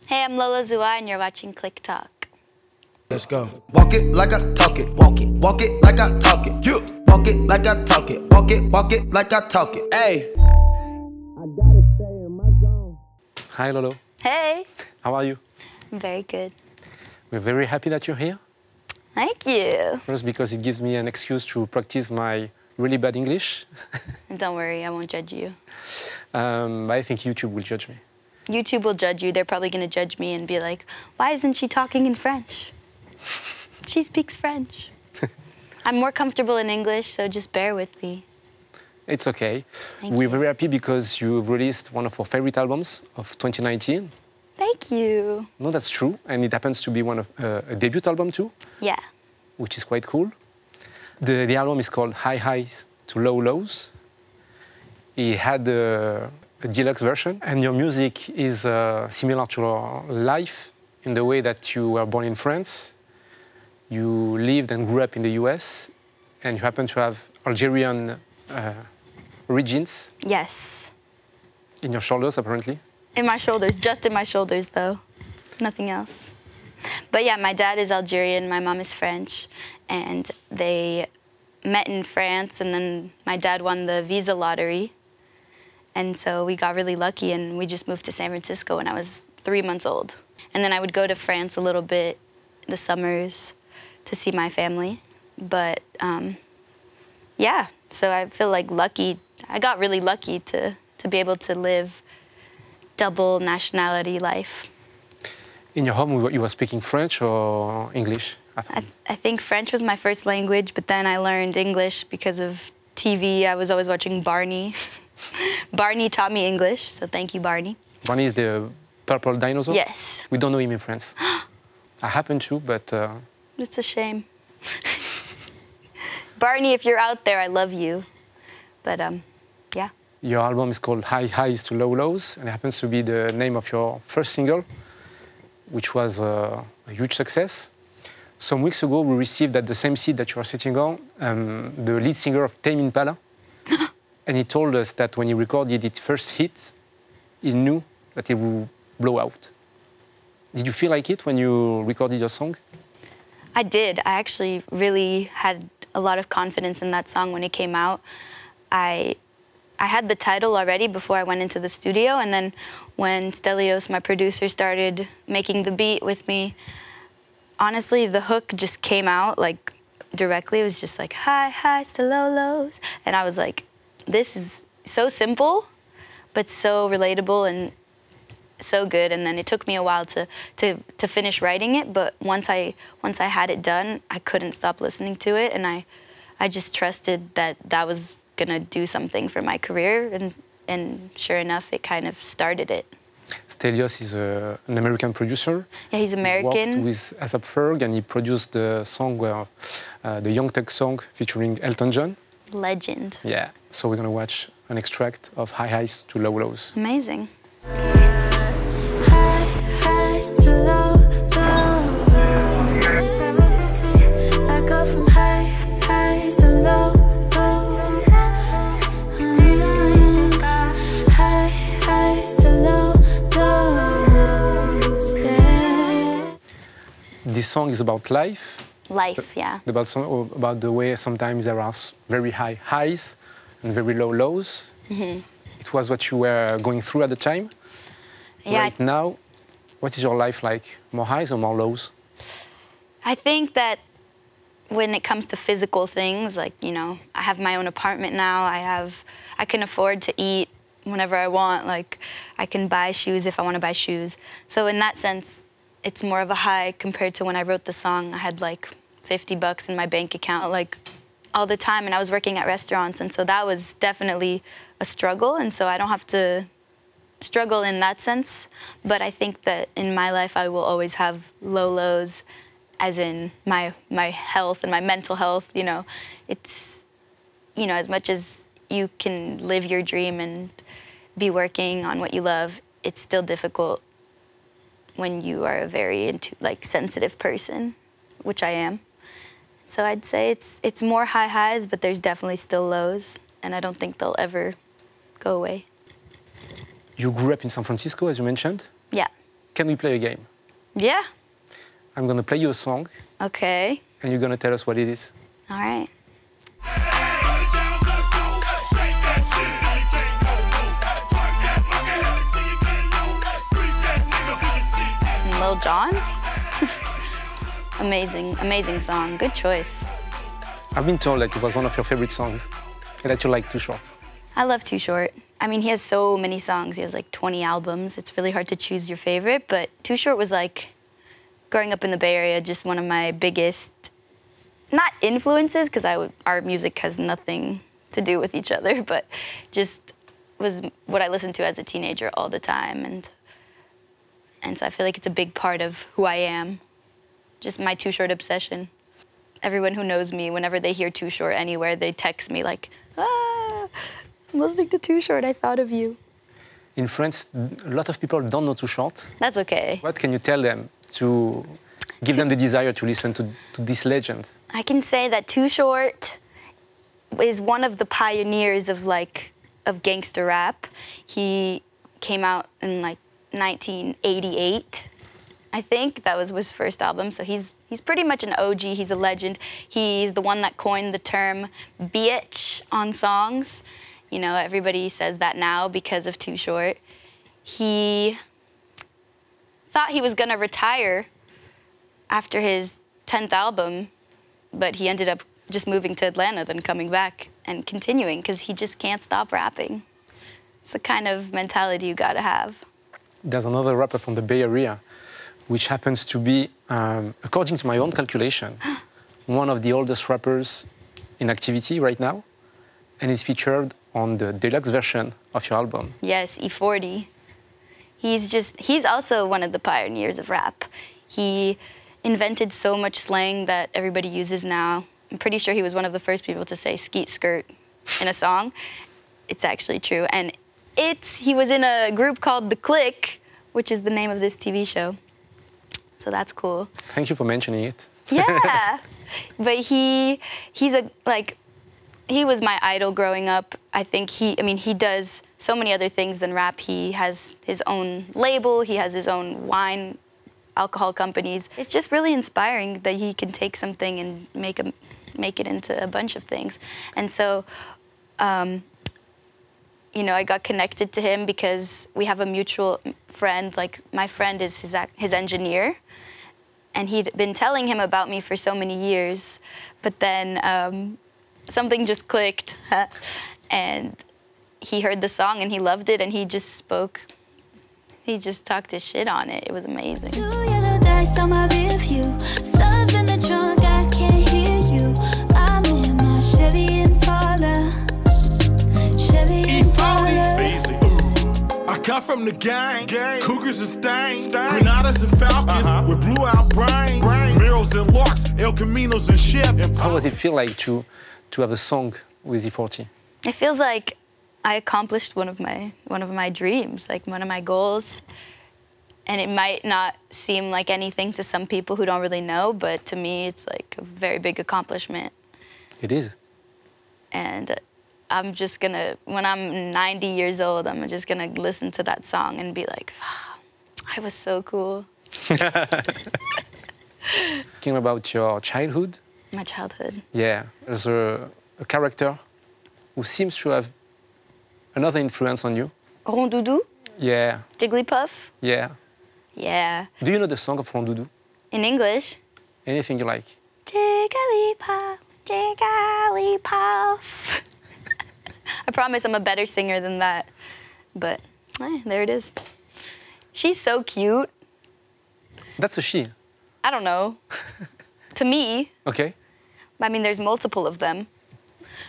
Hey, I'm Lolo Zouai, and you're watching Clique Talk. Let's go. Walk it like I talk it. Walk it like I talk it. You walk it like I talk it. Walk it like I talk it. Hey. I gotta stay in my zone. Hi, Lolo. Hey. How are you? I'm very good. We're very happy that you're here. Thank you. First, because it gives me an excuse to practice my really bad English. And don't worry, I won't judge you. But I think YouTube will judge me. YouTube will judge you. They're probably going to judge me and be like, why isn't she talking in French? She speaks French. I'm more comfortable in English, so just bear with me. It's okay. Thank We're you. very happy because you've released one of our favorite albums of 2019. Thank you. No, that's true. And it happens to be one of a debut album too, Yeah. which is quite cool. The album is called High Highs to Low Lows. It had a deluxe version, and your music is similar to your life in the way that you were born in France, you lived and grew up in the US, and you happen to have Algerian origins Yes. in your shoulders, apparently. In my shoulders, just in my shoulders, though. Nothing else. But yeah, my dad is Algerian, my mom is French, and they met in France, and then my dad won the visa lottery. And so we got really lucky, and we just moved to San Francisco when I was 3 months old. And then I would go to France a little bit the summers to see my family. But yeah, so I feel like lucky. I got really lucky to be able to live double nationality life. In your home, you were speaking French or English? I think French was my first language, but then I learned English because of TV. I was always watching Barney. Barney taught me English, so thank you, Barney. Barney is the purple dinosaur? Yes. We don't know him in France. I happen to, but... It's a shame. Barney, if you're out there, I love you. But yeah. Your album is called High Highs to Low Lows, and it happens to be the name of your first single, which was a huge success. Some weeks ago, we received at the same seat that you are sitting on, the lead singer of Tame Impala. And he told us that when he recorded its first hit, he knew that it would blow out. Did you feel like it when you recorded your song? I did. I actually really had a lot of confidence in that song when it came out. I had the title already before I went into the studio, and then when Stelios, my producer, started making the beat with me, honestly, the hook just came out like directly. It was just like high highs to low lows, and I was like, this is so simple, but so relatable and so good. And then it took me a while to finish writing it, but once I had it done, I couldn't stop listening to it, and I just trusted that that was gonna do something for my career, and sure enough, it kind of started it. Stelios is an American producer. Yeah, he's American. He worked with ASAP Ferg, and he produced the song, the Young Thug song featuring Elton John. Legend. Yeah, so we're gonna watch an extract of High Highs to Low Lows. Amazing. High highs to low lows. I go from high highs to low lows. High highs to low lows. Yeah. This song is about life. Life, yeah. About the way sometimes there are very high highs and very low lows. Mm-hmm. It was what you were going through at the time. Yeah. Right now, what is your life like? More highs or more lows? I think that when it comes to physical things, like, you know, I have my own apartment now. I can afford to eat whenever I want. Like, I can buy shoes if I want to buy shoes. So in that sense, it's more of a high compared to when I wrote the song. I had like $50 in my bank account, like all the time, and I was working at restaurants, and so that was definitely a struggle, and so I don't have to struggle in that sense. But I think that in my life, I will always have low lows, as in my health and my mental health. You know, it's, you know, as much as you can live your dream and be working on what you love, it's still difficult when you are a very sensitive person, which I am. So I'd say it's more high highs, but there's definitely still lows, and I don't think they'll ever go away. You grew up in San Francisco, as you mentioned. Yeah. can we play a game? Yeah. I'm gonna play you a song, Okay. and you're gonna tell us what it is. All right. Lil Jon? Amazing song. Good choice. I've been told that it was one of your favorite songs, and that you like Too Short. I love Too Short. I mean, he has so many songs. He has like 20 albums. It's really hard to choose your favorite, but Too Short was like, growing up in the Bay Area, just one of my biggest, not influences, because our music has nothing to do with each other, but just was what I listened to as a teenager all the time. And so I feel like it's a big part of who I am, just my Too Short obsession. Everyone who knows me, whenever they hear Too Short anywhere, they text me like, I'm listening to Too Short, I thought of you. In France, a lot of people don't know Too Short. That's okay. What can you tell them to give them the desire to listen to this legend? I can say that Too Short is one of the pioneers of gangster rap. He came out in like 1988. I think that was his first album, so he's pretty much an OG, he's a legend. He's the one that coined the term bitch on songs. You know, everybody says that now because of Too Short. He thought he was gonna retire after his 10th album, but he ended up just moving to Atlanta, then coming back and continuing, because he just can't stop rapping. It's the kind of mentality you gotta have. There's another rapper from the Bay Area, which happens to be, according to my own calculation, one of the oldest rappers in activity right now, and is featured on the deluxe version of your album. Yes, E40. He's also one of the pioneers of rap. He invented so much slang that everybody uses now. I'm pretty sure he was one of the first people to say skeet skirt in a song. It's actually true. And he was in a group called The Clique, which is the name of this TV show. So that's cool. Thank you for mentioning it. Yeah, but he was my idol growing up. I think he does so many other things than rap. He has his own label, he has his own wine, alcohol companies. It's just really inspiring that he can take something and make it into a bunch of things. And so, you know, I got connected to him because we have a mutual friend. Like, my friend is his engineer, and he'd been telling him about me for so many years, but then something just clicked, and he heard the song and he loved it, and he just talked his shit on it. It was amazing. 2 yellow dice on my rear view. Subs in the trunk, I can't hear you. I'm in my Chevy Impala. Chevy Impala. I come from the gang. Cougars and stains, Granadas and Falcons with blue out brains, Mirrors and Larks, El Caminos and Chef. How does it feel like to have a song with E40? It feels like I accomplished one of my dreams, like one of my goals. And it might not seem like anything to some people who don't really know, but to me, it's like a very big accomplishment. It is. And I'm just gonna, when I'm 90 years old, I'm just gonna listen to that song and be like, oh, I was so cool. Thinking about your childhood. My childhood. Yeah, there's a character who seems to have another influence on you. Rondoudou? Yeah. Jigglypuff? Yeah. Yeah. Do you know the song of Rondoudou? In English? Anything you like. Jigglypuff, Jigglypuff. I promise I'm a better singer than that. But there it is. She's so cute. That's a she. I don't know. To me. Okay. I mean, there's multiple of them.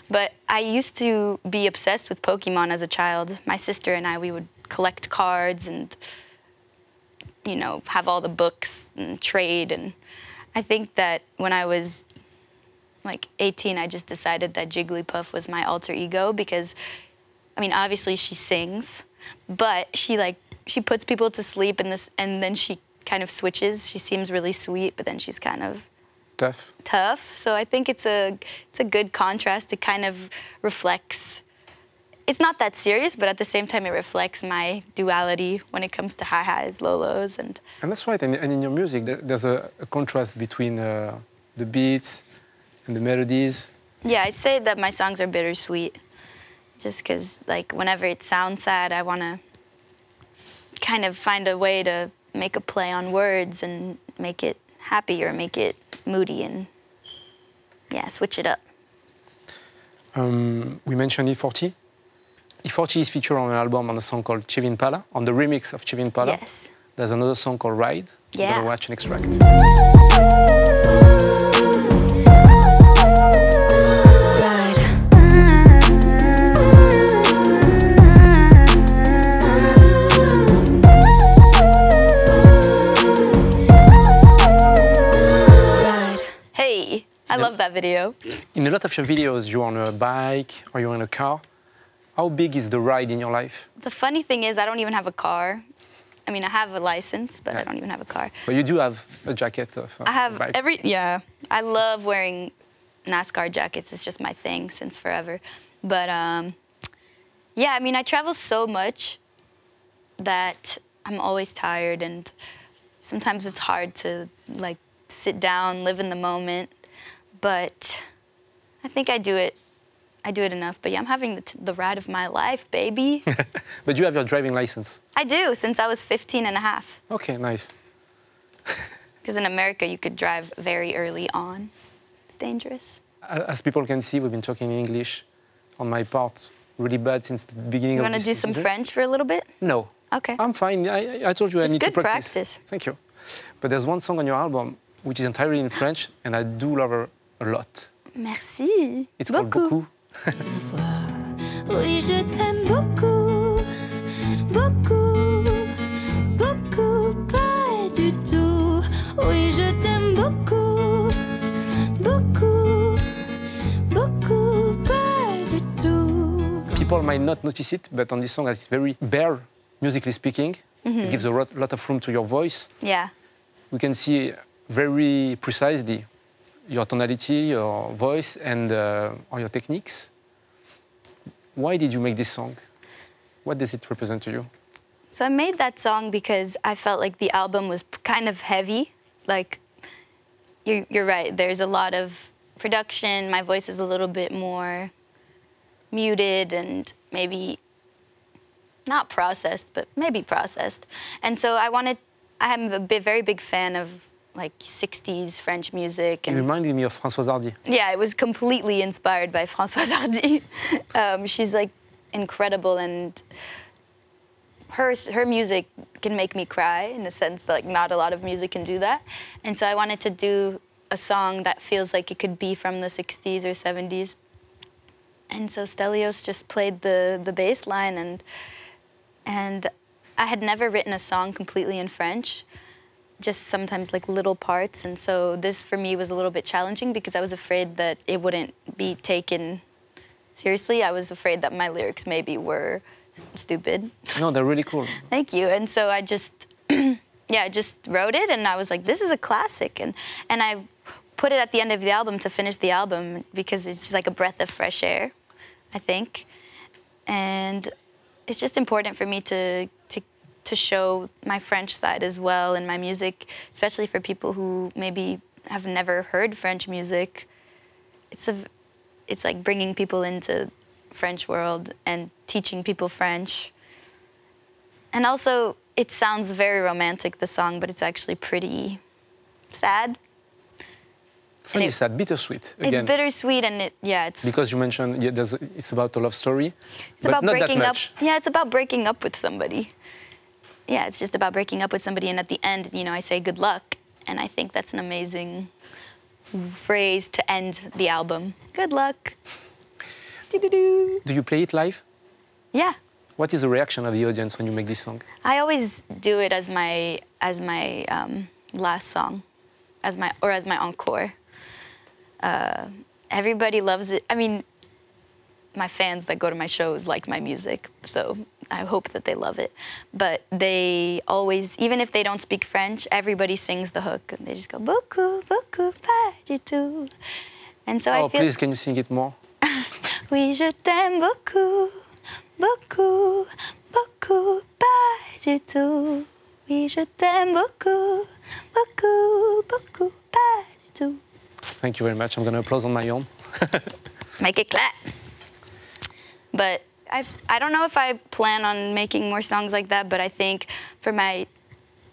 But I used to be obsessed with Pokémon as a child. My sister and I, we would collect cards and, you know, have all the books and trade. And I think that when I was like 18, I just decided that Jigglypuff was my alter ego because, I mean, obviously she sings, but she puts people to sleep and then she kind of switches. She seems really sweet, but then she's kind of tough. So I think it's a good contrast. It kind of reflects it's not that serious, but at the same time, it reflects my duality when it comes to hi-his, lolos, and that's right. And in your music, there's a contrast between the beats and the melodies. yeah, I say that my songs are bittersweet, just because like whenever it sounds sad, I want to kind of find a way to make a play on words and make it happy or make it moody and yeah, switch it up. We mentioned E40. E40 is featured on an album on a song called Chevin Pala, on the remix of Chevin Pala. Yes. There's another song called Ride. Yeah. We're gonna watch an extract. Hey, I love that video. In a lot of your videos, you're on a bike or you're in a car. How big is the ride in your life? The funny thing is I don't even have a car. I mean, I have a license, but I don't even have a car. But you do have a jacket of I have bike. I love wearing NASCAR jackets. It's just my thing since forever. But yeah, I mean, I travel so much that I'm always tired, and sometimes it's hard to like sit down, live in the moment. But I think I do it enough. But yeah, I'm having the ride of my life, baby. But you have your driving license? I do, since I was 15 and a half. Okay, nice. Because in America, you could drive very early on. It's dangerous. As people can see, we've been talking in English on my part really bad since the beginning You of want to this do some season. French for a little bit? No. Okay. I'm fine. I told you I It's need to good practice. practice. Thank you. But there's one song on your album which is entirely in French, and I do love her a lot. Merci. It's called Beaucoup. Oui, je t'aime beaucoup, beaucoup, beaucoup, pas du tout. Oui, je t'aime beaucoup, beaucoup, beaucoup, pas du tout. People might not notice it, but on this song, it's very bare, musically speaking. It gives a lot of room to your voice. Yeah. We can see very precisely your tonality, your voice, and all your techniques. Why did you make this song? What does it represent to you? So I made that song because I felt like the album was kind of heavy. Like, you're right, there's a lot of production. My voice is a little bit more muted and maybe not processed, but maybe processed. And so I am a very big fan of like 60s French music. It And reminded me of Françoise Hardy. yeah, it was completely inspired by Françoise Hardy. She's like incredible, and her music can make me cry in a sense that like not a lot of music can do that. And so I wanted to do a song that feels like it could be from the 60s or 70s. And so Stelios just played the bass line, and I had never written a song completely in French, just sometimes like little parts. And so this for me was a little bit challenging because I was afraid that it wouldn't be taken seriously. I was afraid that my lyrics maybe were stupid. No, they're really cool. Thank you. And so I just, yeah, I just wrote it, and I was like, this is a classic. And I put it at the end of the album to finish the album because it's just like a breath of fresh air, I think. And it's just important for me to show my French side as well in my music, especially for people who maybe have never heard French music. It's like bringing people into French world and teaching people French. And also, it sounds very romantic, the song, but it's actually pretty sad. Funny, sad, bittersweet. Again. It's bittersweet, and it's Because you mentioned it's about a love story, it's but about not breaking that up. much. Yeah, it's about breaking up with somebody. Yeah, it's just about breaking up with somebody, and at the end, I say good luck, and I think that's an amazing phrase to end the album. Good luck. Doo-doo-doo. Do you play it live? Yeah. What is the reaction of the audience when you make this song? I always do it as my last song, as my encore. Everybody loves it. I mean, my fans that go to my shows like my music, so I hope that they love it. But they always, even if they don't speak French, everybody sings the hook, and they just go beaucoup, beaucoup, pas du tout. And so I feel. Please, can you sing it more? Oui, je t'aime beaucoup, beaucoup, beaucoup, pas du tout. Oui, je t'aime beaucoup, beaucoup, beaucoup, pas du tout. Thank you very much. I'm going to applause on my own. Make it clap. But I don't know if I plan on making more songs like that, but I think for my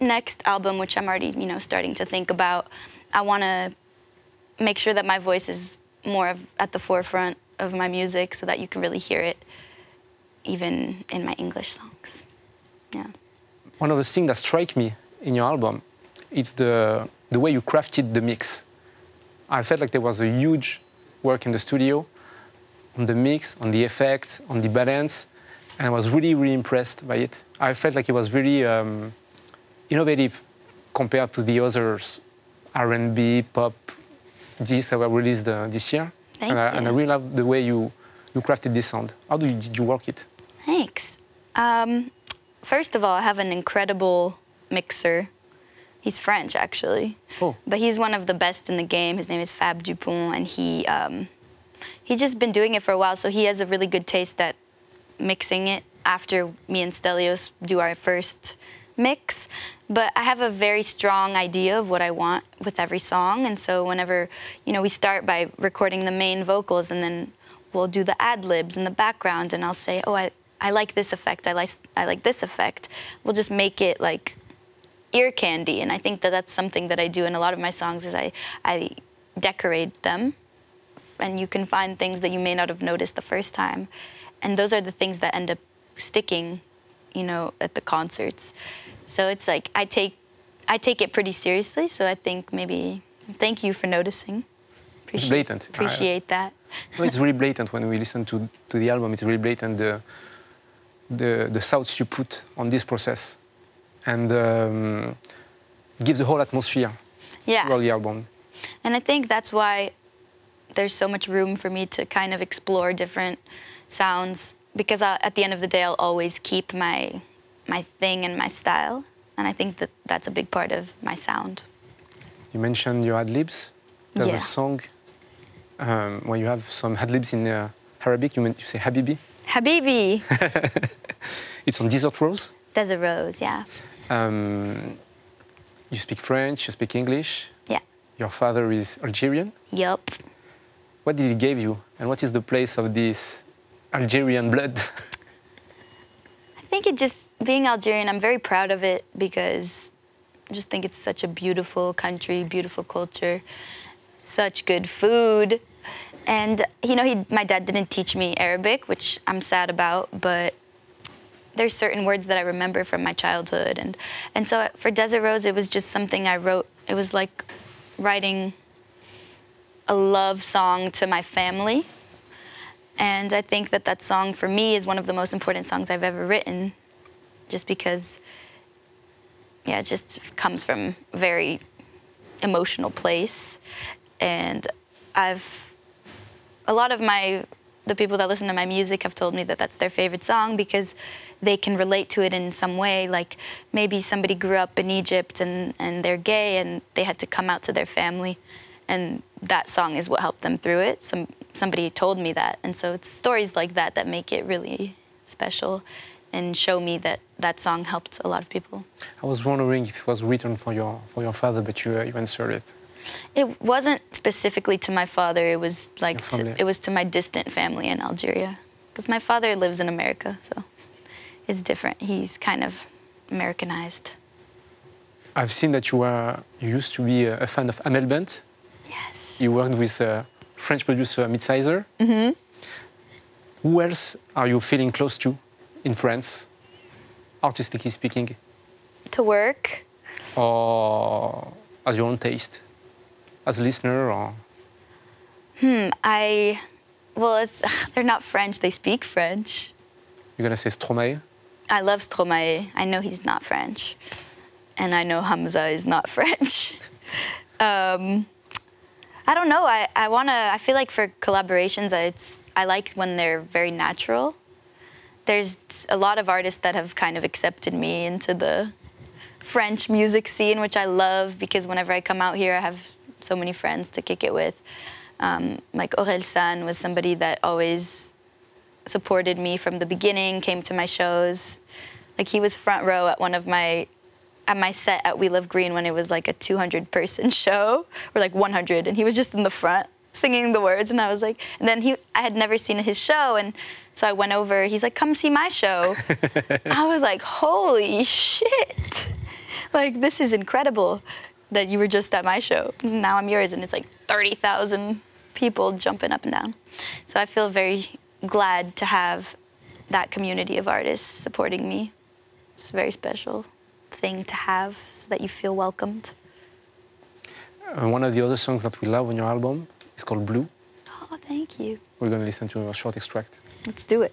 next album, which I'm already, starting to think about, I want to make sure that my voice is more at the forefront of my music so that you can really hear it even in my English songs. Yeah. One of the things that strike me in your album is the way you crafted the mix. I felt like there was a huge work in the studio on the mix, on the effects, on the balance, and I was really, really impressed by it. I felt like it was really innovative compared to the others, R&B, pop, discs that were released this year. Thank you. And I really love the way you crafted this sound. How did you work it? Thanks. First of all, I have an incredible mixer. He's French, actually. Oh. But he's one of the best in the game. His name is Fab Dupont, and he's just been doing it for a while, so he has a really good taste at mixing it after me and Stelios do our first mix. But I have a very strong idea of what I want with every song, and so whenever, we start by recording the main vocals, and then we'll do the ad-libs in the background, and I'll say, oh, I like this effect, I like this effect. We'll just make it like ear candy, and I think that that's something that I do in a lot of my songs is I decorate them, and you can find things that you may not have noticed the first time. And those are the things that end up sticking, at the concerts. So it's like I take it pretty seriously, so I think maybe thank you for noticing. It's blatant. Appreciate that. No, it's really blatant when we listen to the album. It's really blatant the thoughts you put on this process, and gives the whole atmosphere throughout the album. And I think that's why there's so much room for me to kind of explore different sounds, because at the end of the day, I'll always keep my thing and my style, and I think that that's a big part of my sound. You mentioned your ad-libs. There's a song where you have some ad-libs in Arabic. You say Habibi. Habibi. It's on Desert Rose. Desert Rose, yeah. You speak French, you speak English. Yeah. Your father is Algerian. Yup. What did he give you, and what is the place of this Algerian blood? I think it just, being Algerian, I'm very proud of it because I just think it's such a beautiful country, beautiful culture, such good food. And, my dad didn't teach me Arabic, which I'm sad about, but there's certain words that I remember from my childhood. And so for Desert Rose, it was just something I wrote. It was like writing a love song to my family. And I think that song for me is one of the most important songs I've ever written, just because, it just comes from a very emotional place. And a lot of the people that listen to my music have told me that that's their favorite song because they can relate to it in some way. Like maybe somebody grew up in Egypt and they're gay and they had to come out to their family, and that song is what helped them through it. Somebody told me that, and so it's stories like that that make it really special and show me that song helped a lot of people. I was wondering if it was written for your father, but you answered it. It wasn't specifically to my father. It was like it was to my distant family in Algeria, because my father lives in America, so it's different. He's kind of Americanized. I've seen that you used to be a fan of Amel Bent. Yes. You worked with French producer Midsizer. Mm-hmm. Who else are you feeling close to in France, artistically speaking? To work? Or as your own taste? As a listener, or? Well, they're not French, they speak French. You're gonna say Stromae? I love Stromae. I know he's not French. And I know Hamza is not French. I don't know, I feel like for collaborations, I like when they're very natural. There's a lot of artists that have kind of accepted me into the French music scene, which I love, because whenever I come out here, I have so many friends to kick it with. Like Orelsan was somebody that always supported me from the beginning, came to my shows. Like he was front row at my set at We Love Green when it was like a 200-person show, or like 100, and he was just in the front singing the words, and I was like, and then I had never seen his show, and so I went over, he's like, come see my show. I was like, holy shit. Like, this is incredible that you were just at my show. Now I'm yours, and it's like 30,000 people jumping up and down. So I feel very glad to have that community of artists supporting me. It's a very special thing to have, so that you feel welcomed. One of the other songs that we love on your album is called Blue. Oh, thank you. We're going to listen to a short extract. Let's do it.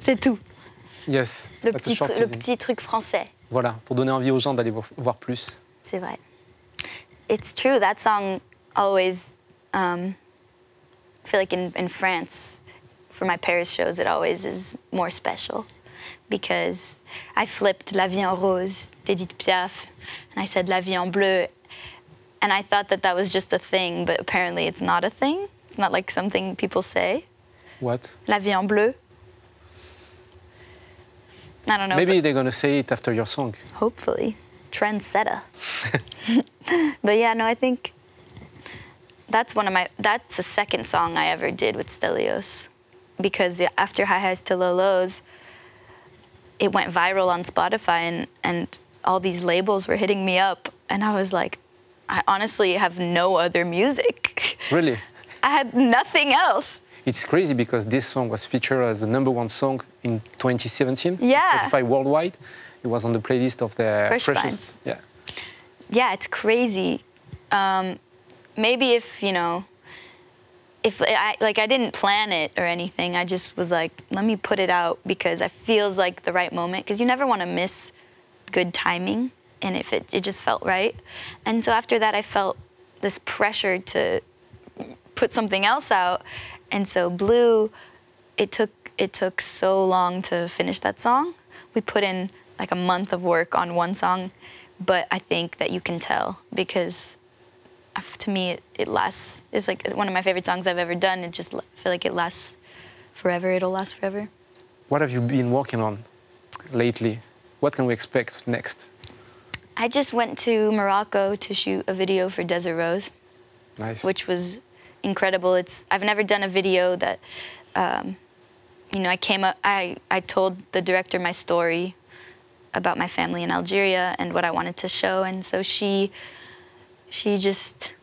C'est tout. Yes, Le that's a short le teasing. petit truc français. Voilà, pour donner envie aux gens d'aller voir plus. C'est vrai. It's true, that song always, I feel like in France, for my Paris shows, it always is more special. Because I flipped La Vie en Rose d'Edith Piaf, and I said La Vie en Bleu. And I thought that that was just a thing, but apparently it's not a thing. It's not like something people say. What? La Vie en Bleu. I don't know. Maybe they're going to say it after your song. Hopefully. Trendsetter. But yeah, no, I think that's the second song I ever did with Stelios. Because after High Highs to Low Lows, it went viral on Spotify, and all these labels were hitting me up, and I was like, I honestly have no other music. Really? I had nothing else. It's crazy because this song was featured as the #1 song in 2017. Yeah. Spotify worldwide. It was on the playlist of the Fresh freshest. Finds. Yeah. Yeah, it's crazy. Maybe if I didn't plan it or anything, I just was like, let me put it out because it feels like the right moment. Because you never want to miss good timing, and if it just felt right. And so after that, I felt this pressure to put something else out. And so Blue, it took so long to finish that song. We put in like a month of work on one song, but I think that you can tell because to me it lasts. It's like one of my favorite songs I've ever done. It just I feel like it lasts forever. It'll last forever. What have you been working on lately? What can we expect next? I just went to Morocco to shoot a video for Desert Rose. Nice. Which was incredible. I've never done a video that, I told the director my story about my family in Algeria and what I wanted to show, and so she just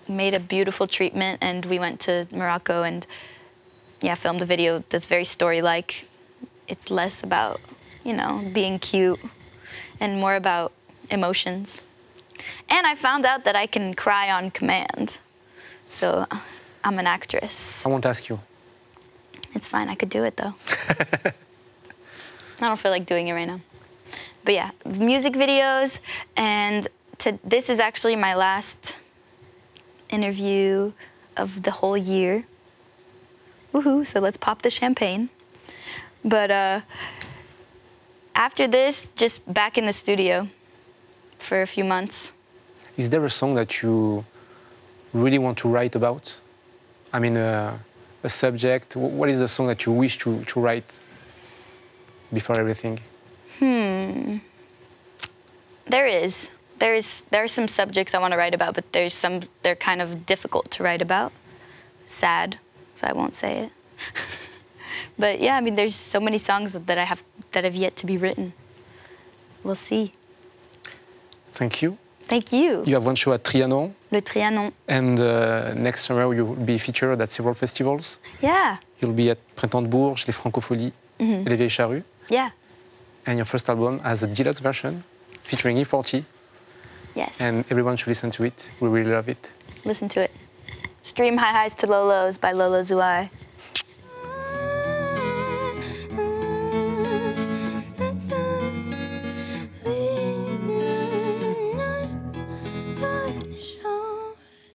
made a beautiful treatment, and we went to Morocco and filmed a video that's very story-like. It's less about, being cute and more about emotions. And I found out that I can cry on command. So I'm an actress. I won't ask you. It's fine, I could do it though. I don't feel like doing it right now. But yeah, music videos, and this is actually my last interview of the whole year. Woohoo, so let's pop the champagne. But after this, just back in the studio for a few months. Is there a song that you really want to write about? I mean, a subject. What is the song that you wish to write before everything? There are some subjects I want to write about, but they're kind of difficult to write about. Sad, so I won't say it. But yeah, I mean, there's so many songs that have yet to be written. We'll see. Thank you. Thank you. You have one show at Trianon. Le Trianon. And next summer you will be featured at several festivals. Yeah. You'll be at Printemps de Bourges, les Francopholies, et les Vieilles Charrues. Yeah. And your first album has a deluxe version featuring E40. Yes. And everyone should listen to it. We really love it. Listen to it. Stream High Highs to Low Lows by Lolo Zouai.